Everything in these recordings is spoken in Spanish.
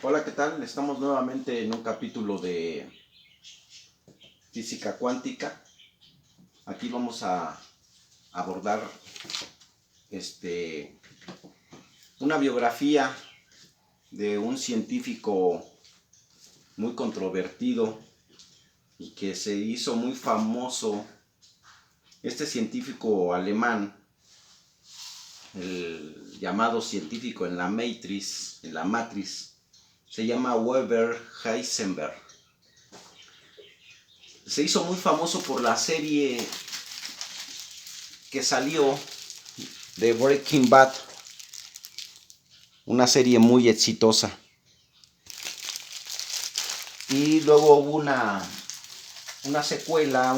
Hola, ¿qué tal? Estamos nuevamente en un capítulo de física cuántica. Aquí vamos a abordar una biografía de un científico muy controvertido y que se hizo muy famoso. Este científico alemán, el llamado científico en la matriz, se llama Werner Heisenberg. Se hizo muy famoso por la serie que salió de Breaking Bad, una serie muy exitosa. Y luego hubo una secuela,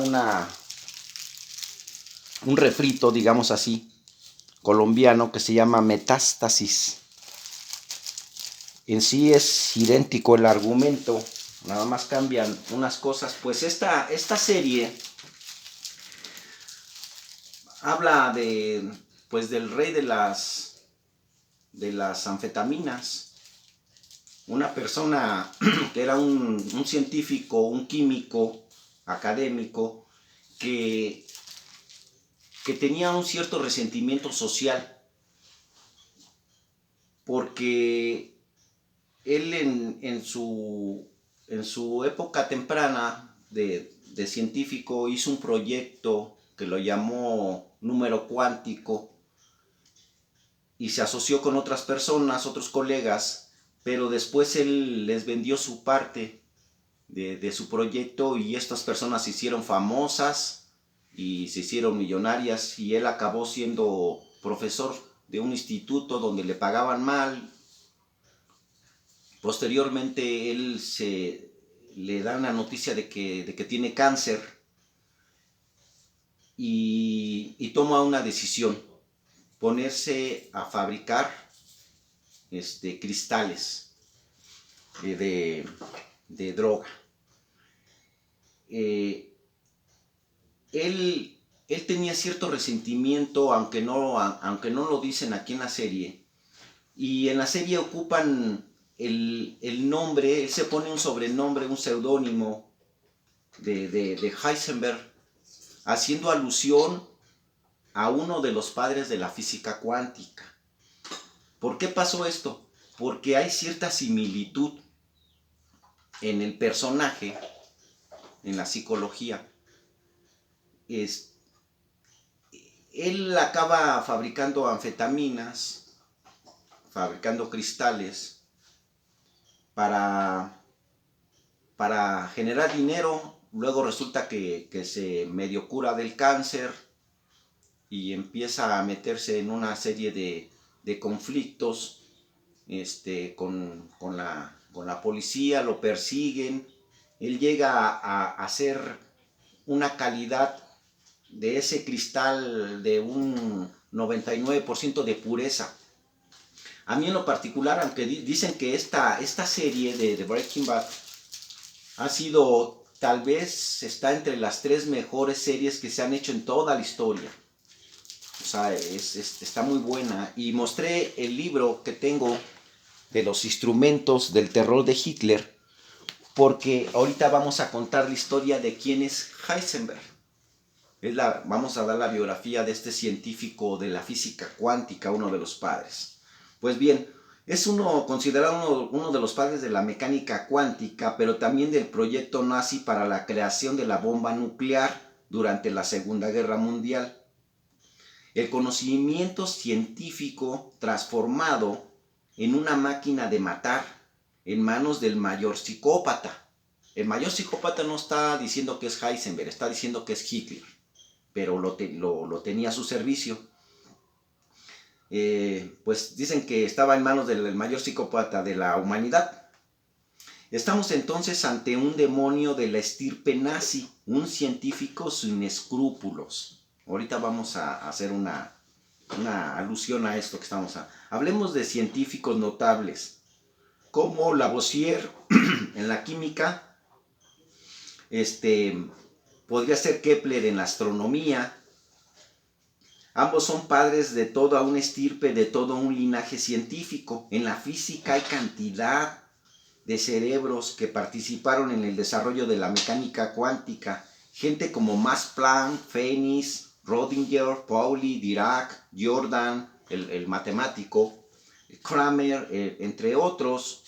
un refrito, digamos así, colombiano, que se llama Metástasis. En sí es idéntico el argumento, nada más cambian unas cosas. Pues esta serie habla del rey de las anfetaminas, una persona que era un científico, un químico, académico, que tenía un cierto resentimiento social, porque él en su época temprana de científico hizo un proyecto que lo llamó número cuántico y se asoció con otras personas, otros colegas, pero después él les vendió su parte de su proyecto y estas personas se hicieron famosas y se hicieron millonarias y él acabó siendo profesor de un instituto donde le pagaban mal. Posteriormente le dan la noticia de que tiene cáncer y toma una decisión: ponerse a fabricar cristales de droga. Él tenía cierto resentimiento, aunque no lo dicen aquí en la serie. Y en la serie ocupan el nombre, él se pone un sobrenombre, un seudónimo de Heisenberg, haciendo alusión a uno de los padres de la física cuántica. ¿Por qué pasó esto? Porque hay cierta similitud en el personaje, en la psicología. Él acaba fabricando anfetaminas, fabricando cristales para generar dinero. Luego resulta que se medio cura del cáncer y empieza a meterse en una serie de conflictos con la policía, lo persiguen. Él llega a hacer una calidad de ese cristal de un 99% de pureza. A mí en lo particular, aunque dicen que esta serie de Breaking Bad ha sido, tal vez está entre las 3 mejores series que se han hecho en toda la historia. O sea, está muy buena. Y mostré el libro que tengo de los instrumentos del terror de Hitler, porque ahorita vamos a contar la historia de quién es Heisenberg. Vamos a dar la biografía de este científico de la física cuántica, uno de los padres. Pues bien, es considerado uno de los padres de la mecánica cuántica, pero también del proyecto nazi para la creación de la bomba nuclear durante la Segunda Guerra Mundial. El conocimiento científico transformado en una máquina de matar en manos del mayor psicópata. El mayor psicópata no está diciendo que es Heisenberg, está diciendo que es Hitler, pero lo tenía a su servicio. Pues dicen que estaba en manos del mayor psicópata de la humanidad. Estamos entonces ante un demonio de la estirpe nazi, un científico sin escrúpulos. Ahorita vamos a hacer una alusión a esto que hablemos de científicos notables, como Lavoisier en la química, podría ser Kepler en la astronomía, Ambos son padres de toda una estirpe, de todo un linaje científico. En la física hay cantidad de cerebros que participaron en el desarrollo de la mecánica cuántica. Gente como Max Planck, Feynman, Rödinger, Pauli, Dirac, Jordan, el matemático, Kramer, entre otros.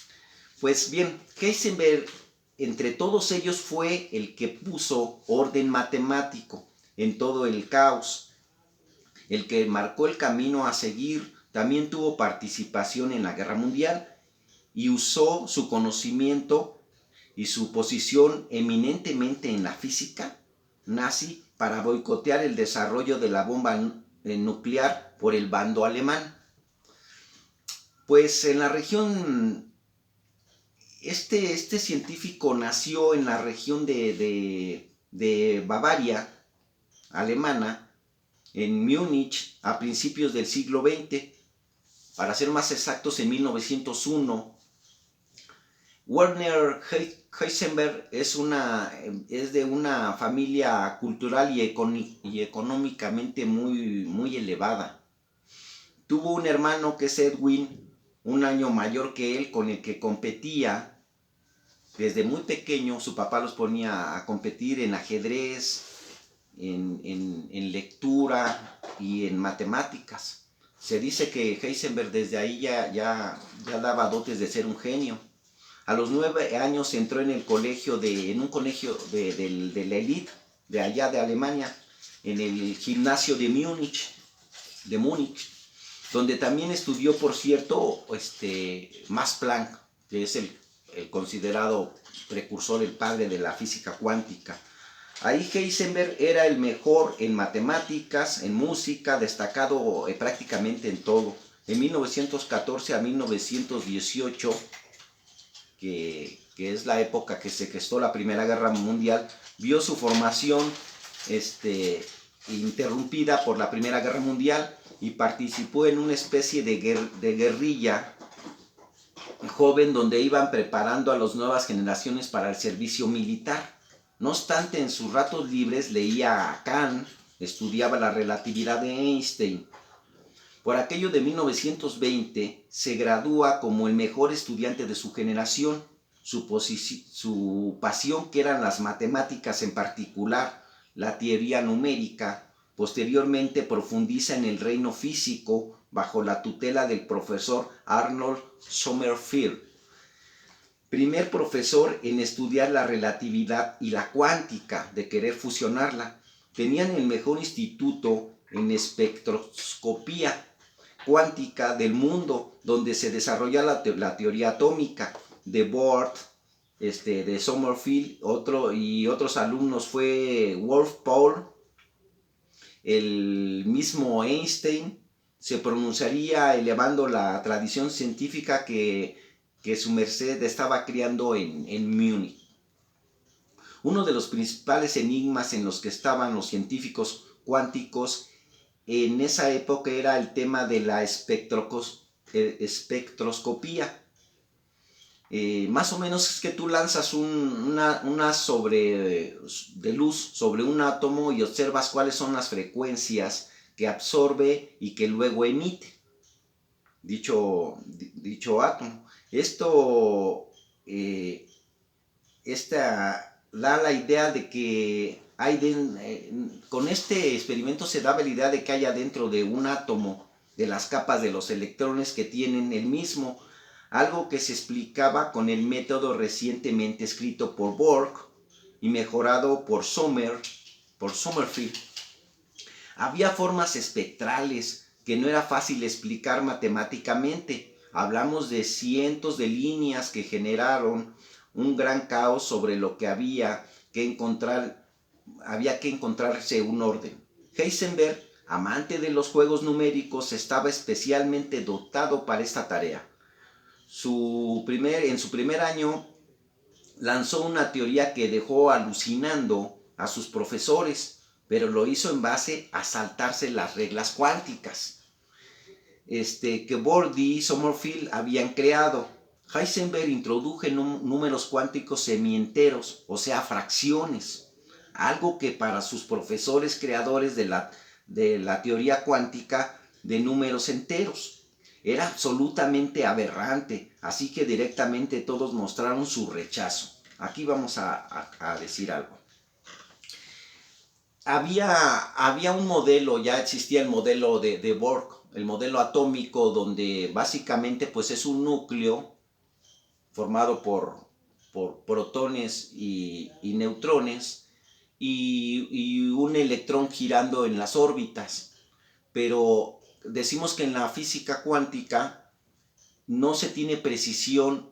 Pues bien, Heisenberg, entre todos ellos, fue el que puso orden matemático en todo el caos, el que marcó el camino a seguir. También tuvo participación en la Guerra Mundial y usó su conocimiento y su posición eminentemente en la física nazi para boicotear el desarrollo de la bomba nuclear por el bando alemán. Pues en la región, este científico nació en la región de Bavaria, alemana, en Múnich, a principios del siglo XX, para ser más exactos, en 1901. Werner Heisenberg es de una familia cultural y económicamente muy elevada. Tuvo un hermano que es Edwin, un año mayor que él, con el que competía desde muy pequeño. Su papá los ponía a competir en ajedrez, en lectura y en matemáticas. Se dice que Heisenberg desde ahí ya daba dotes de ser un genio. A los 9 años entró en un colegio de la élite de allá de Alemania, en el gimnasio de Múnich, donde también estudió, por cierto, Max Planck, que es el considerado precursor, el padre de la física cuántica. Ahí Heisenberg era el mejor en matemáticas, en música, destacado prácticamente en todo. En 1914 a 1918, que es la época que se gestó la Primera Guerra Mundial, vio su formación interrumpida por la Primera Guerra Mundial y participó en una especie de guerrilla joven donde iban preparando a las nuevas generaciones para el servicio militar. No obstante, en sus ratos libres leía a Kant, estudiaba la relatividad de Einstein. Por aquello de 1920 se gradúa como el mejor estudiante de su generación. Su pasión, que eran las matemáticas, en particular la teoría numérica, posteriormente profundiza en el reino físico bajo la tutela del profesor Arnold Sommerfeld, primer profesor en estudiar la relatividad y la cuántica, de querer fusionarla. Tenían el mejor instituto en espectroscopía cuántica del mundo, donde se desarrolla la teoría atómica de Bohr, de Sommerfeld, y otros alumnos fue Wolf Paul, el mismo Einstein. Se pronunciaría elevando la tradición científica que su merced estaba criando en Múnich. Uno de los principales enigmas en los que estaban los científicos cuánticos en esa época era el tema de la espectroscopía. Más o menos es que tú lanzas una sobre de luz sobre un átomo y observas cuáles son las frecuencias que absorbe y que luego emite dicho átomo. Esto da la idea de que con este experimento se daba la idea de que haya dentro de un átomo, de las capas de los electrones que tienen el mismo, algo que se explicaba con el método recientemente escrito por Bohr y mejorado por Sommerfeld. Había formas espectrales que no era fácil explicar matemáticamente. Hablamos de cientos de líneas que generaron un gran caos sobre lo que había que encontrarse un orden. Heisenberg, amante de los juegos numéricos, estaba especialmente dotado para esta tarea. En su primer año lanzó una teoría que dejó alucinando a sus profesores, pero lo hizo en base a saltarse las reglas cuánticas que Bohr y Sommerfeld habían creado. Heisenberg introdujo números cuánticos semienteros, o sea, fracciones, algo que para sus profesores creadores de la de la teoría cuántica de números enteros. Era absolutamente aberrante, así que directamente todos mostraron su rechazo. Aquí vamos a decir algo. Había un modelo, ya existía el modelo de Bohr, el modelo atómico, donde básicamente pues es un núcleo formado por protones y neutrones y un electrón girando en las órbitas. Pero decimos que en la física cuántica no se tiene precisión,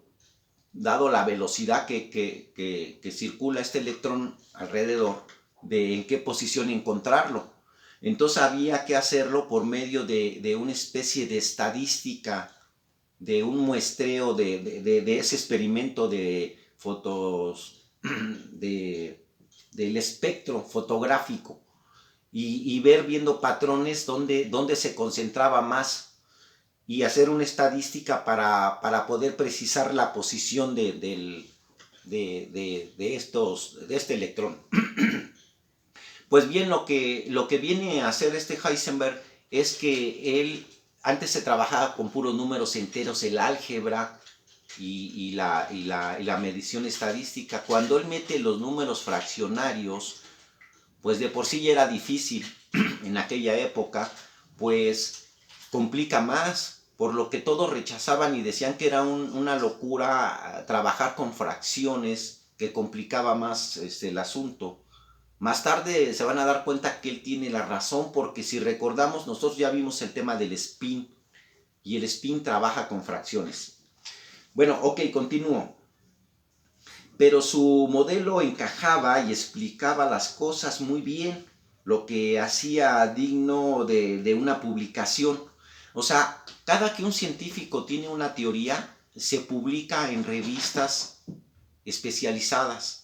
dado la velocidad que circula este electrón alrededor, de en qué posición encontrarlo. Entonces había que hacerlo por medio de una especie de estadística, de un muestreo de ese experimento de fotos, del espectro fotográfico, y ver viendo patrones dónde se concentraba más, y hacer una estadística para poder precisar la posición de este electrón. Pues bien, lo que viene a hacer este Heisenberg es que él antes se trabajaba con puros números enteros, el álgebra y la medición estadística. Cuando él mete los números fraccionarios, pues de por sí ya era difícil en aquella época, pues complica más, por lo que todos rechazaban y decían que era una locura trabajar con fracciones, que complicaba más el asunto. Más tarde se van a dar cuenta que él tiene la razón, porque si recordamos, nosotros ya vimos el tema del spin, y el spin trabaja con fracciones. Bueno, ok, continúo. Pero su modelo encajaba y explicaba las cosas muy bien, lo que hacía digno de una publicación. O sea, cada que un científico tiene una teoría, se publica en revistas especializadas.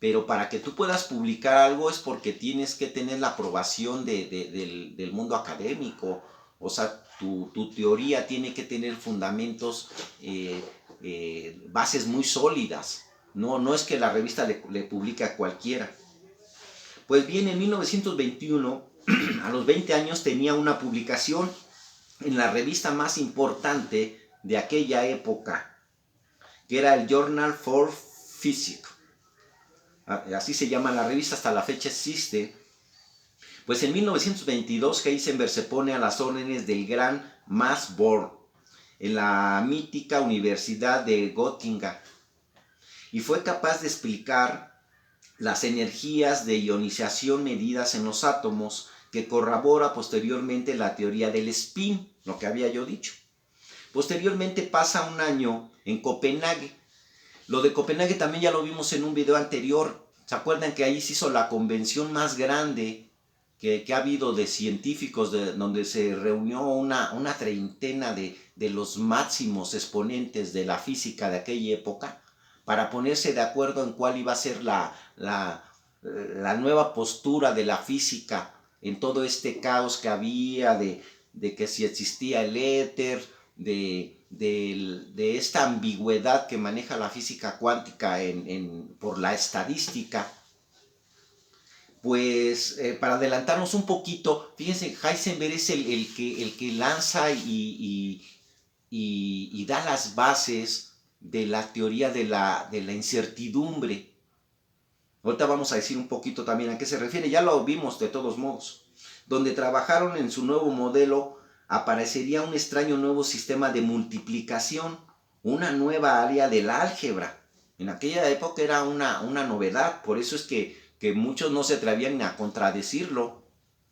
Pero para que tú puedas publicar algo es porque tienes que tener la aprobación del mundo académico. O sea, tu teoría tiene que tener fundamentos, bases muy sólidas. No es que la revista le publique a cualquiera. Pues bien, en 1921, a los 20 años, tenía una publicación en la revista más importante de aquella época, que era el Journal for Physics. Así se llama la revista, hasta la fecha existe. Pues en 1922 Heisenberg se pone a las órdenes del gran Max Born en la mítica Universidad de Göttingen, y fue capaz de explicar las energías de ionización medidas en los átomos, que corrobora posteriormente la teoría del spin, lo que había yo dicho. Posteriormente pasa un año en Copenhague. Lo de Copenhague también ya lo vimos en un video anterior. ¿Se acuerdan que ahí se hizo la convención más grande que ha habido de científicos, donde se reunió una treintena de los máximos exponentes de la física de aquella época, para ponerse de acuerdo en cuál iba a ser la nueva postura de la física en todo este caos que había de que si existía el éter, de esta ambigüedad que maneja la física cuántica por la estadística. Pues para adelantarnos un poquito, fíjense, Heisenberg es el que lanza y da las bases de la teoría de la incertidumbre. Ahorita vamos a decir un poquito también a qué se refiere, ya lo vimos de todos modos. Donde trabajaron en su nuevo modelo, aparecería un extraño nuevo sistema de multiplicación, una nueva área del álgebra. En aquella época era una novedad, por eso es que muchos no se atrevían a contradecirlo,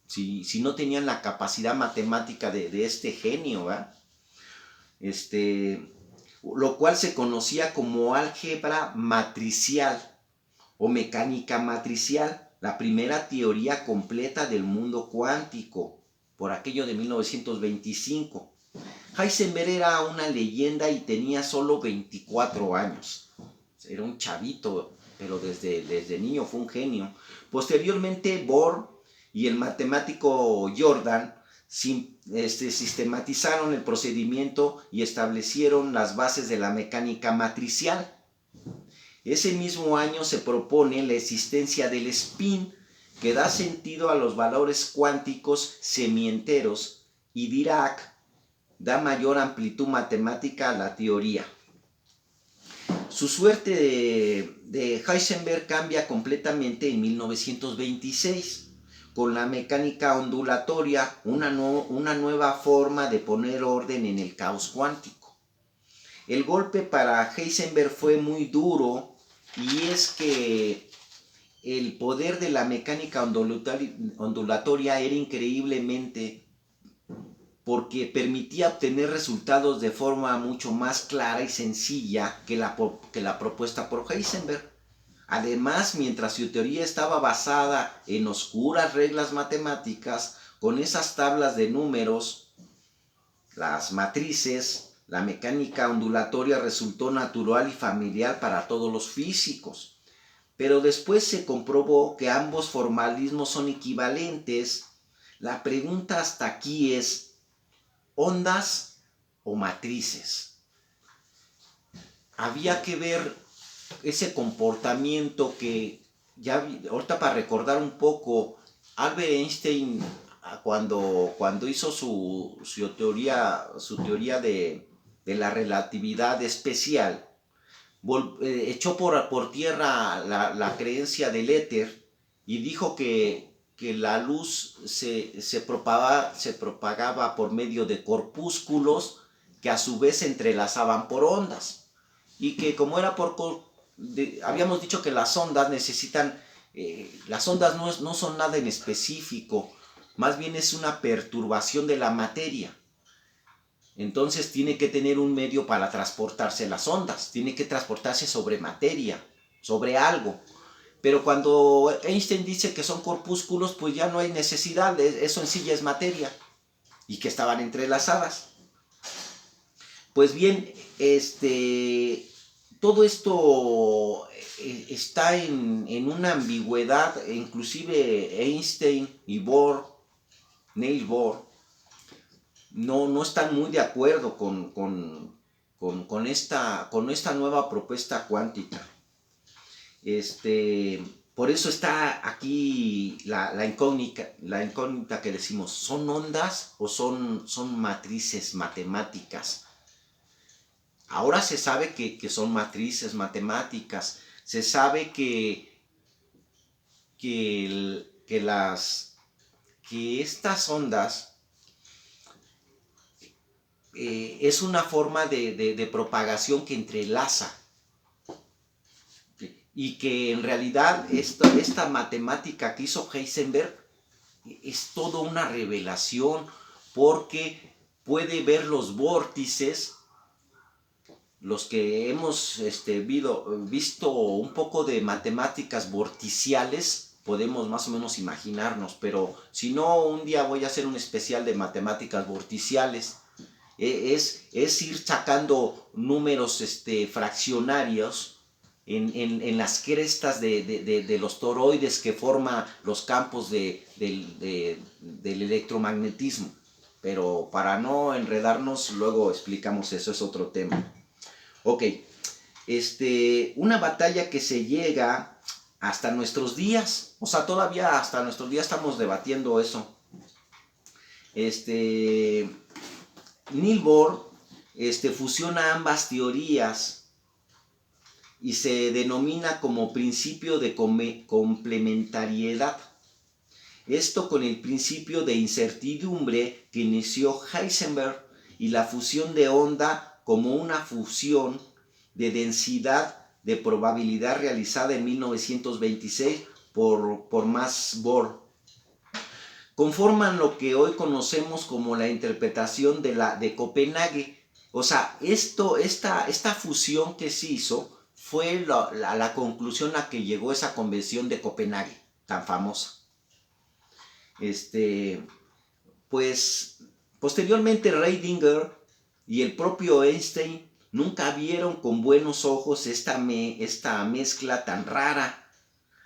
si no tenían la capacidad matemática de este genio, ¿verdad? Lo cual se conocía como álgebra matricial o mecánica matricial, la primera teoría completa del mundo cuántico, por aquello de 1925. Heisenberg era una leyenda y tenía solo 24 años. Era un chavito, pero desde niño fue un genio. Posteriormente, Bohr y el matemático Jordan sistematizaron el procedimiento y establecieron las bases de la mecánica matricial. Ese mismo año se propone la existencia del spin, que da sentido a los valores cuánticos semienteros, y Dirac da mayor amplitud matemática a la teoría. Su suerte de Heisenberg cambia completamente en 1926, con la mecánica ondulatoria, una nueva forma de poner orden en el caos cuántico. El golpe para Heisenberg fue muy duro, y es que el poder de la mecánica ondulatoria era increíblemente, porque permitía obtener resultados de forma mucho más clara y sencilla que la propuesta por Heisenberg. Además, mientras su teoría estaba basada en oscuras reglas matemáticas, con esas tablas de números, las matrices, la mecánica ondulatoria resultó natural y familiar para todos los físicos. Pero después se comprobó que ambos formalismos son equivalentes. La pregunta hasta aquí es: ¿ondas o matrices? Había que ver ese comportamiento que ya ahorita, para recordar un poco, Albert Einstein, cuando hizo su teoría de la relatividad especial, echó por tierra la creencia del éter, y dijo que la luz se propagaba por medio de corpúsculos que a su vez se entrelazaban por ondas, y que como era habíamos dicho que las ondas necesitan, las ondas no son nada en específico, más bien es una perturbación de la materia. Entonces tiene que tener un medio para transportarse las ondas, tiene que transportarse sobre materia, sobre algo. Pero cuando Einstein dice que son corpúsculos, pues ya no hay necesidad, eso en sí ya es materia, y que estaban entrelazadas. Pues bien, todo esto está en una ambigüedad. Inclusive Einstein y Niels Bohr, no están muy de acuerdo con esta nueva propuesta cuántica. Por eso está aquí la incógnita que decimos: ¿son ondas o son matrices matemáticas? Ahora se sabe que son matrices matemáticas. Se sabe que estas ondas es una forma de propagación que entrelaza, y que en realidad esta matemática que hizo Heisenberg es toda una revelación, porque puede ver los vórtices. Los que hemos visto un poco de matemáticas vorticiales, podemos más o menos imaginarnos, pero si no, un día voy a hacer un especial de matemáticas vorticiales. Es ir sacando números fraccionarios en las crestas de los toroides que forman los campos del electromagnetismo. Pero para no enredarnos, luego explicamos eso, es otro tema. Ok, una batalla que se llega hasta nuestros días, o sea, todavía hasta nuestros días estamos debatiendo eso. Niels Bohr fusiona ambas teorías y se denomina como principio de complementariedad. Esto con el principio de incertidumbre que inició Heisenberg, y la fusión de onda como una fusión de densidad de probabilidad realizada en 1926 por Max Born. Conforman lo que hoy conocemos como la interpretación de Copenhague. O sea, esta fusión que se hizo fue la conclusión a que llegó esa convención de Copenhague, tan famosa. Pues posteriormente Reidinger y el propio Einstein nunca vieron con buenos ojos esta mezcla tan rara,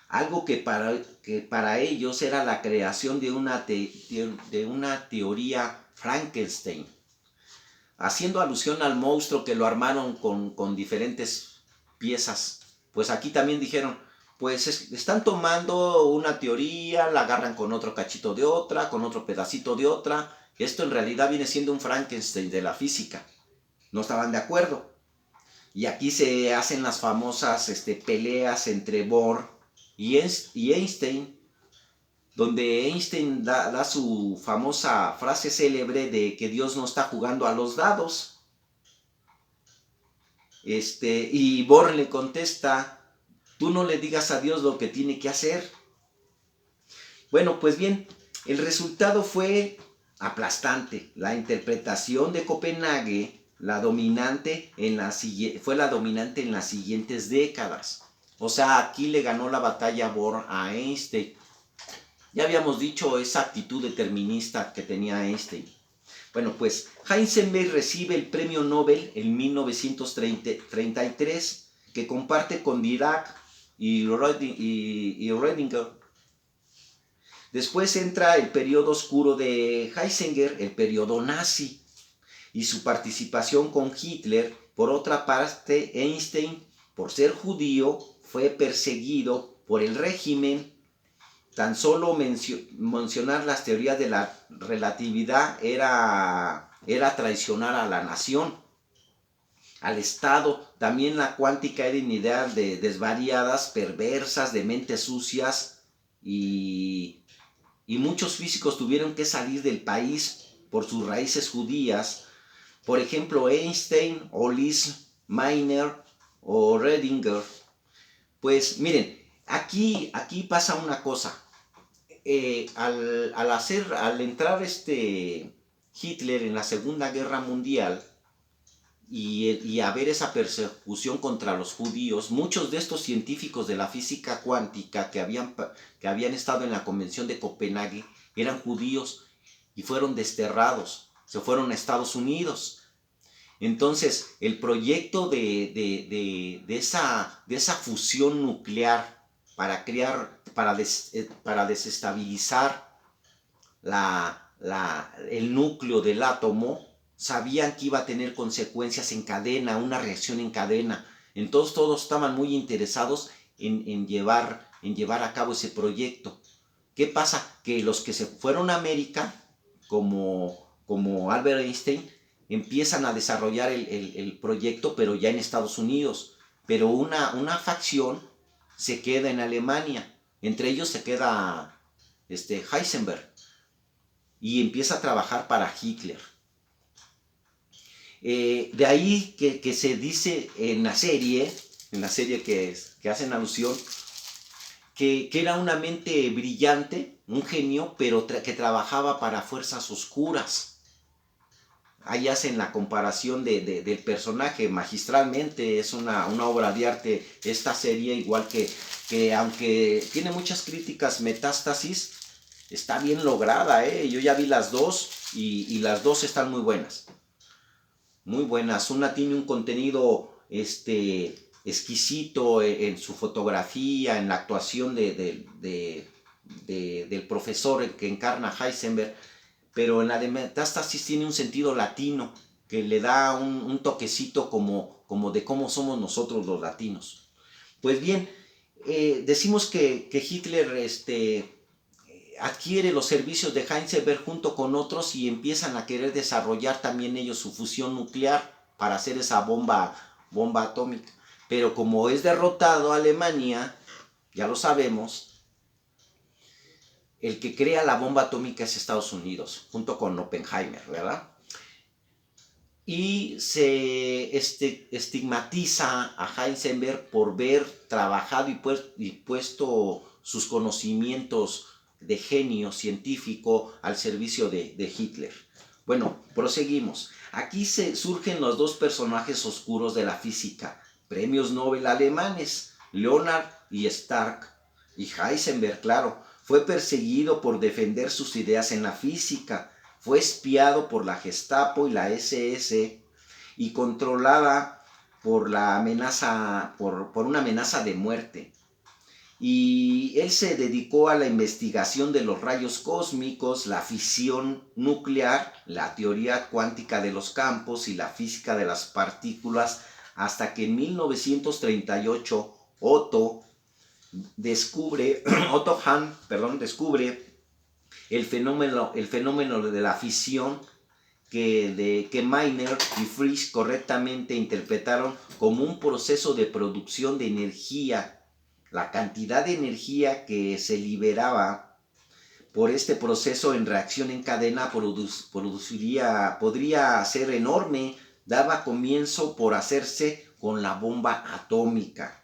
algo que para ellos era la creación de una teoría Frankenstein, haciendo alusión al monstruo que lo armaron con diferentes piezas. Pues aquí también dijeron: pues están tomando una teoría, la agarran con otro cachito de otra, con otro pedacito de otra. Esto en realidad viene siendo un Frankenstein de la física. No estaban de acuerdo. Y aquí se hacen las famosas peleas entre Bohr y Einstein, donde Einstein da su famosa frase célebre de que Dios no está jugando a los dados. Y Bohr le contesta: tú no le digas a Dios lo que tiene que hacer. Bueno, pues bien, el resultado fue aplastante. La interpretación de Copenhague fue la dominante en las siguientes décadas. O sea, aquí le ganó la batalla Bohr a Einstein. Ya habíamos dicho esa actitud determinista que tenía Einstein. Bueno, pues Heisenberg recibe el premio Nobel en 1933, que comparte con Dirac y Rödinger. Después entra el periodo oscuro de Heisenberg, el periodo nazi, y su participación con Hitler. Por otra parte, Einstein, por ser judío, fue perseguido por el régimen. Tan solo mencionar las teorías de la relatividad era traicionar a la nación, al Estado. También la cuántica eran ideas desvariadas, perversas, de mentes sucias, y muchos físicos tuvieron que salir del país por sus raíces judías. Por ejemplo, Einstein o Lise Meitner o Rödinger. Pues miren, aquí pasa una cosa. Al entrar Hitler en la Segunda Guerra Mundial y haber esa persecución contra los judíos, muchos de estos científicos de la física cuántica que habían estado en la Convención de Copenhague eran judíos y fueron desterrados, se fueron a Estados Unidos. Entonces, el proyecto de esa fusión nuclear para desestabilizar el núcleo del átomo, sabían que iba a tener consecuencias en cadena, una reacción en cadena. Entonces todos estaban muy interesados en llevar a cabo ese proyecto. ¿Qué pasa? Que los que se fueron a América, como Albert Einstein, empiezan a desarrollar el proyecto, pero ya en Estados Unidos. Pero una facción se queda en Alemania. Entre ellos se queda Heisenberg y empieza a trabajar para Hitler. De ahí que se dice en la serie que hacen alusión, que era una mente brillante, un genio, pero que trabajaba para fuerzas oscuras. Ahí hacen la comparación del personaje magistralmente. Es una obra de arte esta serie, igual que aunque tiene muchas críticas, Metástasis está bien lograda. Yo ya vi las dos y las dos están muy buenas. Muy buenas. Una tiene un contenido exquisito en su fotografía, en la actuación del profesor que encarna Heisenberg, pero en la de Metástasis tiene un sentido latino que le da un toquecito como de cómo somos nosotros los latinos. Pues bien, decimos que Hitler adquiere los servicios de Heisenberg junto con otros y empiezan a querer desarrollar también ellos su fusión nuclear para hacer esa bomba atómica. Pero como es derrotado Alemania, ya lo sabemos, el que crea la bomba atómica es Estados Unidos, junto con Oppenheimer, ¿verdad? Y se estigmatiza a Heisenberg por haber trabajado y puesto sus conocimientos de genio científico al servicio de Hitler. Bueno, proseguimos. Aquí surgen los dos personajes oscuros de la física, premios Nobel alemanes, Leonard y Stark. Y Heisenberg, claro, fue perseguido por defender sus ideas en la física, fue espiado por la Gestapo y la SS y controlada por una amenaza de muerte. Y él se dedicó a la investigación de los rayos cósmicos, la fisión nuclear, la teoría cuántica de los campos y la física de las partículas, hasta que en 1938 Otto Otto Hahn, descubre el fenómeno de la fisión que Miner y Frisch correctamente interpretaron como un proceso de producción de energía. La cantidad de energía que se liberaba por este proceso en reacción en cadena podría ser enorme, daba comienzo por hacerse con la bomba atómica.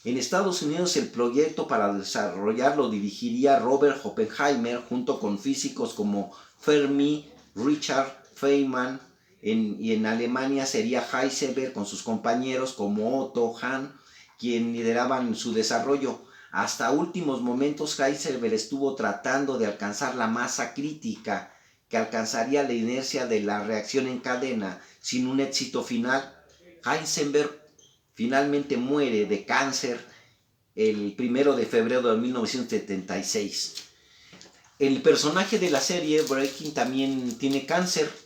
En Estados Unidos el proyecto para desarrollarlo dirigiría Robert Oppenheimer junto con físicos como Fermi, Richard Feynman, y en Alemania sería Heisenberg con sus compañeros como Otto Hahn, quien lideraban su desarrollo. Hasta últimos momentos Heisenberg estuvo tratando de alcanzar la masa crítica que alcanzaría la inercia de la reacción en cadena sin un éxito final. Heisenberg finalmente muere de cáncer el 1 de febrero de 1976. El personaje de la serie Breaking también tiene cáncer.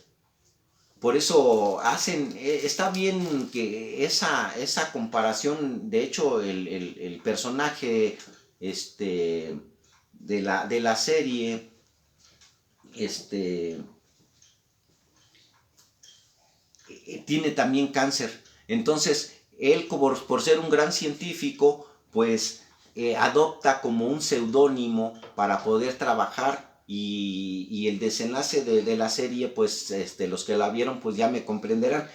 Por eso está bien que esa comparación. De hecho, el personaje de la serie tiene también cáncer. Entonces, él, por ser un gran científico, pues adopta como un seudónimo para poder trabajar. Y el desenlace de la serie, pues los que la vieron pues ya me comprenderán.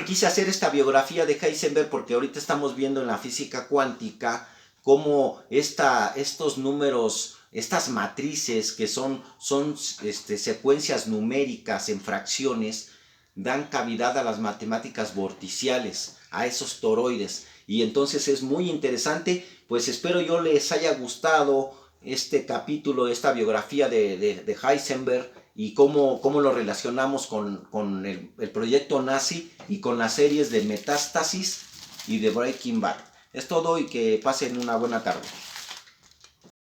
Quise hacer esta biografía de Heisenberg porque ahorita estamos viendo en la física cuántica cómo estos números, estas matrices que son secuencias numéricas en fracciones, dan cavidad a las matemáticas vorticiales, a esos toroides. Y entonces es muy interesante. Pues espero yo les haya gustado este capítulo, esta biografía de Heisenberg, y cómo lo relacionamos con el proyecto nazi y con las series de Metástasis y de Breaking Bad. Es todo y que pasen una buena tarde.